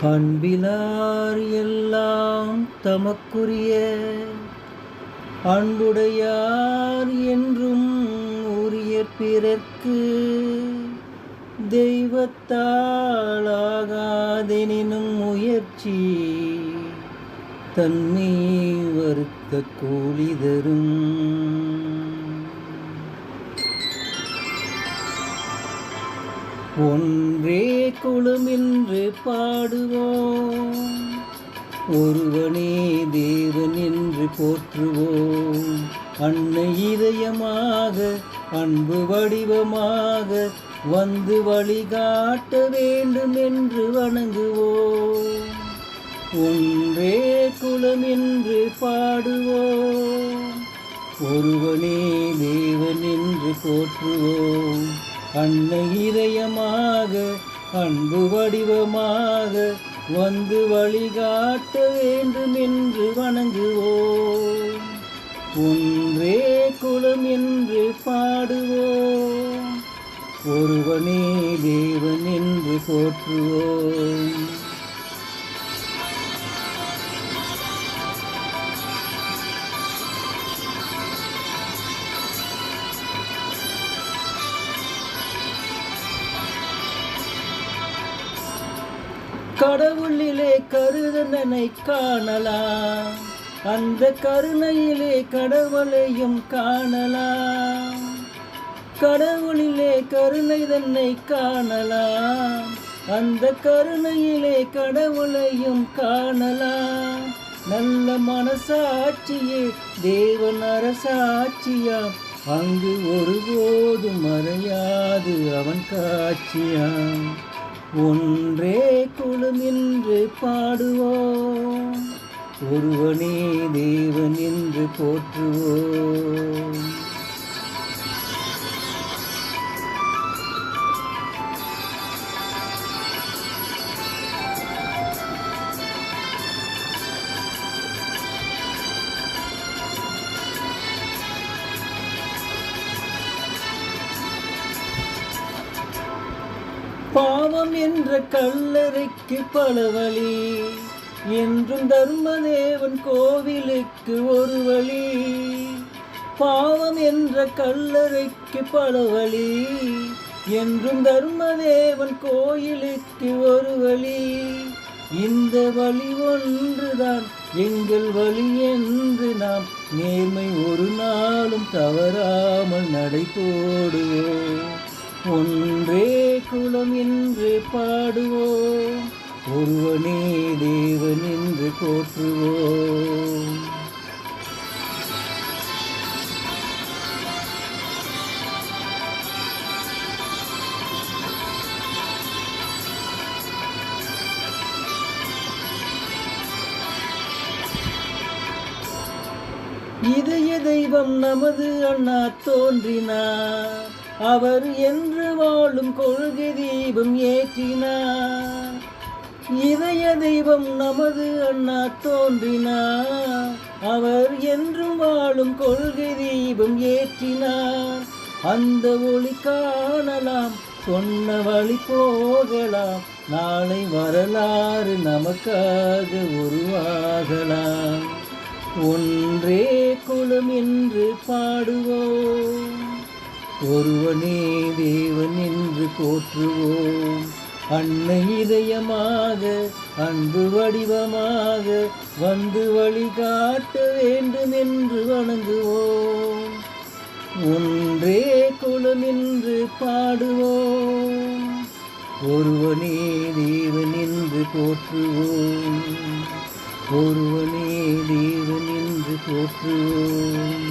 அன்பிலார் எல்லாம் தமக்குரிய அன்புடையார் என்றும் உரிய பிறர்க்கு தெய்வத்தாளாகாதெனினும் முயற்சி தன்மை வருத்த கூலி தரும். ஒன்றே குலமென்று பாடுவோம், ஒருவனே தேவன் என்று போற்றுவோம். அன்னை இதயமாக அன்பு வடிவமாக வந்து வழிகாட்ட வேண்டும் என்று வணங்குவோம். ஒன்றே குலம் என்று பாடுவோம், ஒருவனே தேவன் என்று போற்றுவோம். அன்னை இதயமாக அன்பு வடிவமாக வந்து வழிகாட்ட வேண்டும் என்று வணங்குவோம். ஒன்றே குலம் என்று பாடுவோம், ஒருவனே தேவன் என்று போற்றுவோம். கடவுளிலே கருணனை காணலாம், அந்த கருணையிலே கடவுளையும் காணலாம். கடவுளிலே கருணை தன்னை காணலாம், அந்த கருணையிலே கடவுளையும் காணலாம். நல்ல மனசாட்சியே தேவன் அரசாட்சியாம், அங்கு ஒருபோதும் மறையாது அவன் காட்சியாம். ஒன்றே குலம் என்று பாடுவோம், ஒருவனே தேவன் என்று போற்றுவோம். பாவம் என்ற கல்லறைக்கு பல வழி, என்றும் தர்மதேவன் கோவிலுக்கு ஒரு வழி. பாவம் என்ற கல்லறைக்கு பல வழி, என்றும் தர்மதேவன் கோயிலுக்கு ஒரு வழி. இந்த வழி ஒன்றுதான் எங்கள் வழி என்று நாம் நேர்மை ஒரு நாளும் தவறாமல் நடை போடுவோம். ஒன்றே குலம் என்று பாடுவோம், ஒருவனே தேவன் என்று போற்றுவோம். இதய தெய்வம் நமது அண்ணா தோன்றினார், அவர் என்று வாழும் கொள்கை தீபம் ஏற்றினார். இதய தெய்வம் நமது அண்ணா தோன்றினார், அவர் என்றும் வாழும் கொள்கை தீபம் ஏற்றினார். அந்த ஒளி காணலாம், சொன்ன வழி போகலாம், நாளை வரலாறு நமக்காக உருவாகலாம். ஒன்றே குலம் என்று பாடுவோம், ஒருவனே தேவன் என்று போற்றுவோம். அன்னை இதயமாக அன்பு வடிவமாக வந்து வழிகாட்ட வேண்டும் என்று வணங்குவோம். ஒன்றே குலம் என்று பாடுவோம், ஒருவனே தேவன் என்று போற்றுவோம். ஒருவனே தேவன் என்று போற்றுவோம்.